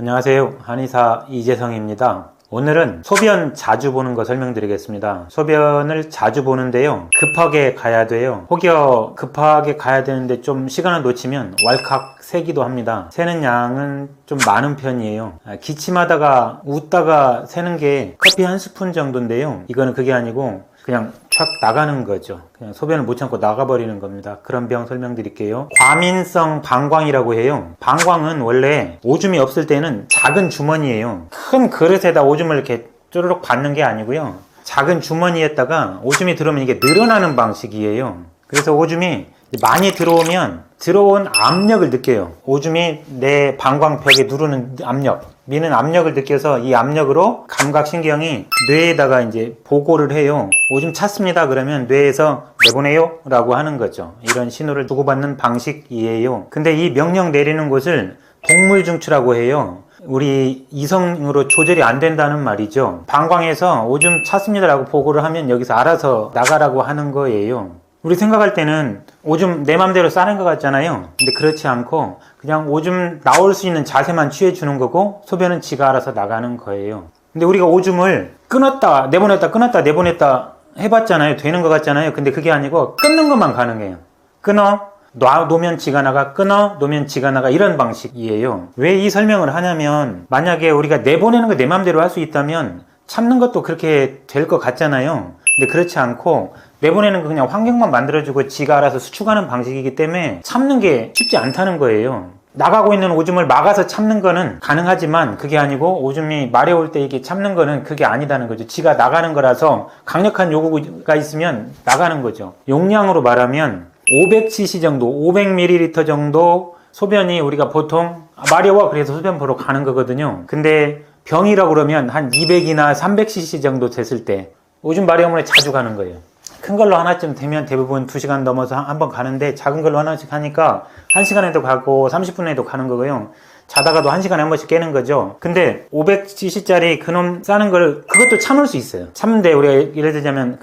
안녕하세요. 한의사 이재성입니다. 오늘은 소변 자주 보는 거 설명드리겠습니다. 소변을 자주 보는데요, 급하게 가야 돼요. 혹여 급하게 가야 되는데 좀 시간을 놓치면 왈칵 새기도 합니다. 새는 양은 좀 많은 편이에요. 기침하다가 웃다가 새는 게 커피 한 스푼 정도인데요, 이거는 그게 아니고 그냥 촥 나가는 거죠. 그냥 소변을 못 참고 나가버리는 겁니다. 그런 병 설명드릴게요. 과민성 방광이라고 해요. 방광은 원래 오줌이 없을 때는 작은 주머니예요. 큰 그릇에다 오줌을 이렇게 쪼르륵 받는 게 아니고요, 작은 주머니에다가 오줌이 들어오면 이게 늘어나는 방식이에요. 그래서 오줌이 많이 들어오면 들어온 압력을 느껴요. 오줌이 내 방광벽에 누르는 압력, 미는 압력을 느껴서 이 압력으로 감각신경이 뇌에다가 이제 보고를 해요. 오줌 찼습니다 그러면 뇌에서 내보내요 라고 하는 거죠. 이런 신호를 주고받는 방식이에요. 근데 이 명령 내리는 곳을 동물중추라고 해요. 우리 이성으로 조절이 안 된다는 말이죠. 방광에서 오줌 찼습니다 라고 보고를 하면 여기서 알아서 나가라고 하는 거예요. 우리 생각할 때는 오줌 내 맘대로 싸는 것 같잖아요. 근데 그렇지 않고 그냥 오줌 나올 수 있는 자세만 취해주는 거고, 소변은 지가 알아서 나가는 거예요. 근데 우리가 오줌을 끊었다 내보냈다 끊었다 내보냈다 해봤잖아요. 되는 것 같잖아요. 근데 그게 아니고 끊는 것만 가능해요. 끊어 놓으면 지가 나가, 끊어 놓으면 지가 나가, 이런 방식이에요. 왜 이 설명을 하냐면, 만약에 우리가 내보내는 거 내 맘대로 할 수 있다면 참는 것도 그렇게 될 것 같잖아요. 근데 그렇지 않고 내보내는 거 그냥 환경만 만들어주고 지가 알아서 수축하는 방식이기 때문에 참는 게 쉽지 않다는 거예요. 나가고 있는 오줌을 막아서 참는 거는 가능하지만 그게 아니고, 오줌이 마려울 때 이게 참는 거는 그게 아니다는 거죠. 지가 나가는 거라서 강력한 요구가 있으면 나가는 거죠. 용량으로 말하면 500cc 정도, 500ml 정도 소변이 우리가 보통 마려워 그래서 소변 보러 가는 거거든요. 근데 병이라고 그러면 한 200이나 300cc 정도 됐을 때 오줌 마려움에 자주 가는 거예요. 큰 걸로 하나쯤 되면 대부분 2시간 넘어서 한번 가는데, 작은 걸로 하나씩 하니까 1시간에도 가고 30분에도 가는 거고요. 자다가도 1시간에 한 번씩 깨는 거죠. 근데 500cc짜리 그놈 싸는 걸 그것도 참을 수 있어요. 참는데 우리가 예를 들자면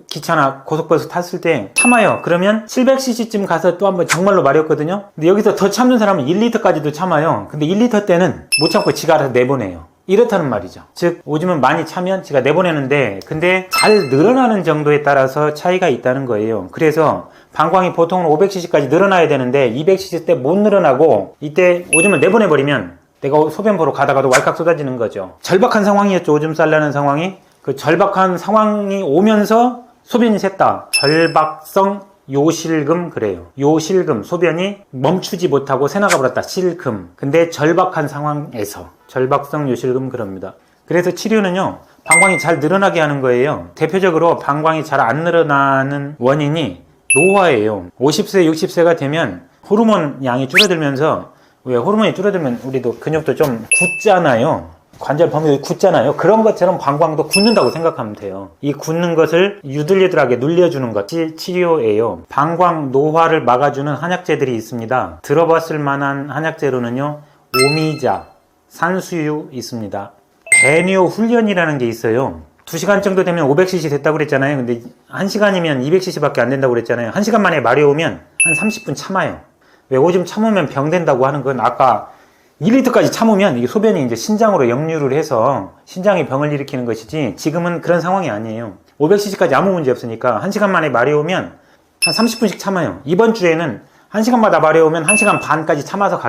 기차나 고속버스 탔을 때 참아요. 그러면 700cc쯤 가서 또 한번 정말로 마렵거든요. 근데 여기서 더 참는 사람은 1리터까지도 참아요. 근데 1리터 때는 못 참고 지가 알아서 내보내요. 이렇다는 말이죠. 즉 오줌은 많이 차면 지가 내보내는데, 근데 잘 늘어나는 정도에 따라서 차이가 있다는 거예요. 그래서 방광이 보통은 500cc까지 늘어나야 되는데 200cc 때 못 늘어나고 이때 오줌을 내보내버리면 내가 소변 보러 가다가도 왈칵 쏟아지는 거죠. 절박한 상황이었죠. 오줌 쌀라는 상황이. 그 절박한 상황이 오면서 소변이 샜다. 절박성 요실금 그래요. 요실금, 소변이 멈추지 못하고 새나가 버렸다. 실금. 근데 절박한 상황에서 절박성 요실금 그럽니다. 그래서 치료는요, 방광이 잘 늘어나게 하는 거예요. 대표적으로 방광이 잘 안 늘어나는 원인이 노화예요. 50세, 60세가 되면 호르몬 양이 줄어들면서, 왜 호르몬이 줄어들면 우리도 근육도 좀 굳잖아요. 관절 범위도 굳잖아요. 그런 것처럼 방광도 굳는다고 생각하면 돼요. 이 굳는 것을 유들유들하게 눌려주는 것이 치료예요. 방광 노화를 막아주는 한약재들이 있습니다. 들어봤을 만한 한약재로는요, 오미자, 산수유 있습니다. 배뇨 훈련이라는 게 있어요. 2시간 정도 되면 500cc 됐다고 그랬잖아요. 근데 1시간이면 200cc 밖에 안 된다고 그랬잖아요. 1시간 만에 마려우면 한 30분 참아요. 왜 오줌 참으면 병 된다고 하는 건, 아까 1리터까지 참으면 이게 소변이 이제 신장으로 역류를 해서 신장이 병을 일으키는 것이지, 지금은 그런 상황이 아니에요. 500cc까지 아무 문제 없으니까 1시간 만에 마려우면 한 30분씩 참아요. 이번 주에는 1시간마다 마려우면 1시간 반까지 참아서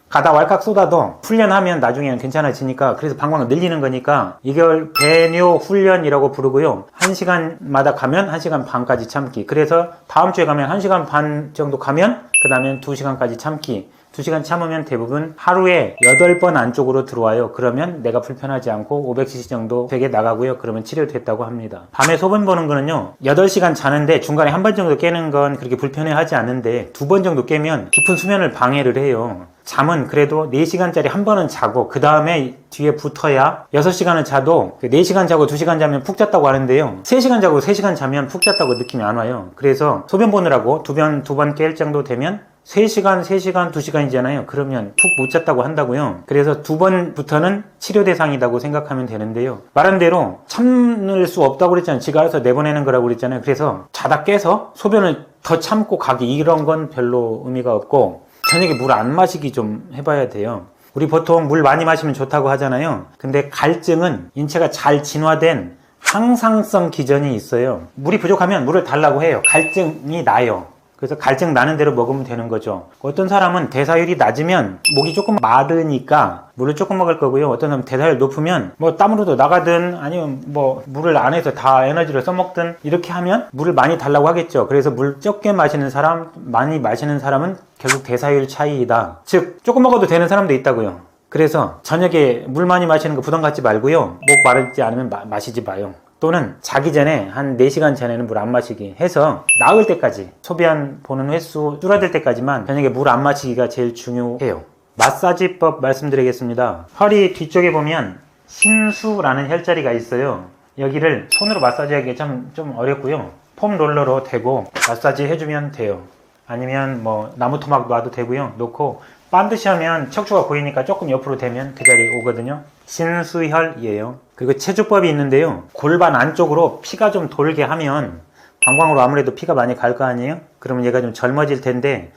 가다 왈칵 쏟아도 훈련하면 나중에는 괜찮아지니까, 그래서 방광을 늘리는 거니까 이걸 배뇨 훈련이라고 부르고요. 1시간마다 가면 1시간 반까지 참기. 그래서 다음 주에 가면 1시간 반 정도 가면 그 다음엔 2시간까지 참기. 2시간 참으면 대부분 하루에 8번 안쪽으로 들어와요. 그러면 내가 불편하지 않고 500cc 정도 되게 나가고요. 그러면 치료됐다고 합니다. 밤에 소변 보는 거는요, 8시간 자는데 중간에 한 번 정도 깨는 건 그렇게 불편해하지 않는데 2번 정도 깨면 깊은 수면을 방해를 해요. 잠은 그래도 4시간짜리 한 번은 자고 그 다음에 뒤에 붙어야 6시간을 자도 4시간 자고 2시간 자면 푹 잤다고 하는데요, 3시간 자고 3시간 자면 푹 잤다고 느낌이 안 와요. 그래서 소변 보느라고 두 번 깰 정도 되면 3시간, 3시간, 2시간이잖아요. 그러면 푹 못 잤다고 한다고요. 그래서 2번부터는 치료 대상이라고 생각하면 되는데요. 말한 대로 참을 수 없다고 그랬잖아요. 지가 알아서 내보내는 거라고 그랬잖아요. 그래서 자다 깨서 소변을 더 참고 가기, 이런 건 별로 의미가 없고, 저녁에 물 안 마시기 좀 해봐야 돼요. 우리 보통 물 많이 마시면 좋다고 하잖아요. 근데 갈증은 인체가 잘 진화된 항상성 기전이 있어요. 물이 부족하면 물을 달라고 해요. 갈증이 나요. 그래서 갈증 나는 대로 먹으면 되는 거죠. 어떤 사람은 대사율이 낮으면 목이 조금 마르니까 물을 조금 먹을 거고요. 어떤 사람은 대사율 높으면 뭐 땀으로도 나가든 아니면 뭐 물을 안에서 다 에너지를 써먹든 이렇게 하면 물을 많이 달라고 하겠죠. 그래서 물 적게 마시는 사람, 많이 마시는 사람은 결국 대사율 차이이다. 즉 조금 먹어도 되는 사람도 있다고요. 그래서 저녁에 물 많이 마시는 거 부담 갖지 말고요. 목 마르지 않으면 마시지 마요. 또는 자기 전에 한 4시간 전에는 물 안 마시기 해서 나을 때까지, 소변 보는 횟수 줄어들 때까지만 저녁에 물 안 마시기가 제일 중요해요. 마사지법 말씀드리겠습니다. 허리 뒤쪽에 보면 신수라는 혈자리가 있어요. 여기를 손으로 마사지하기 좀 어렵고요. 폼 롤러로 대고 마사지 해주면 돼요. 아니면 뭐 나무 토막 놔도 되고요. 놓고 반드시 하면 척추가 보이니까 조금 옆으로 대면 그 자리에 오거든요. 신수혈이에요. 그리고 체주법이 있는데요. 골반 안쪽으로 피가 좀 돌게 하면 방광으로 아무래도 피가 많이 갈 거 아니에요? 그러면 얘가 좀 젊어질 텐데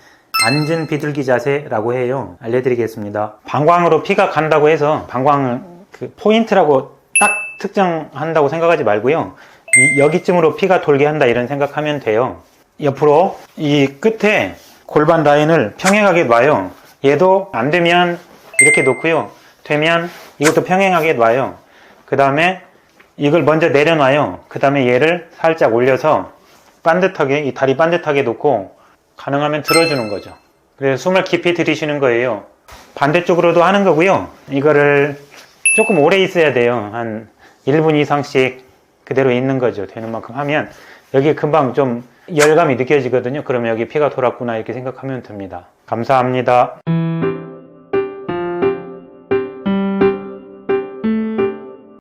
앉은 비둘기 자세라고 해요. 알려드리겠습니다. 방광으로 피가 간다고 해서 방광 그 포인트라고 딱 특정한다고 생각하지 말고요. 여기쯤으로 피가 돌게 한다 이런 생각하면 돼요. 옆으로 이 끝에 골반 라인을 평행하게 놔요. 얘도 안 되면 이렇게 놓고요. 되면 이것도 평행하게 놔요. 그 다음에 이걸 먼저 내려놔요. 그 다음에 얘를 살짝 올려서 반듯하게, 이 다리 반듯하게 놓고 가능하면 들어주는 거죠. 그래서 숨을 깊이 들이쉬는 거예요. 반대쪽으로도 하는 거고요. 이거를 조금 오래 있어야 돼요. 한 1분 이상씩 그대로 있는 거죠. 되는 만큼 하면 여기 금방 좀 열감이 느껴지거든요. 그러면 여기 피가 돌았구나 이렇게 생각하면 됩니다. 감사합니다.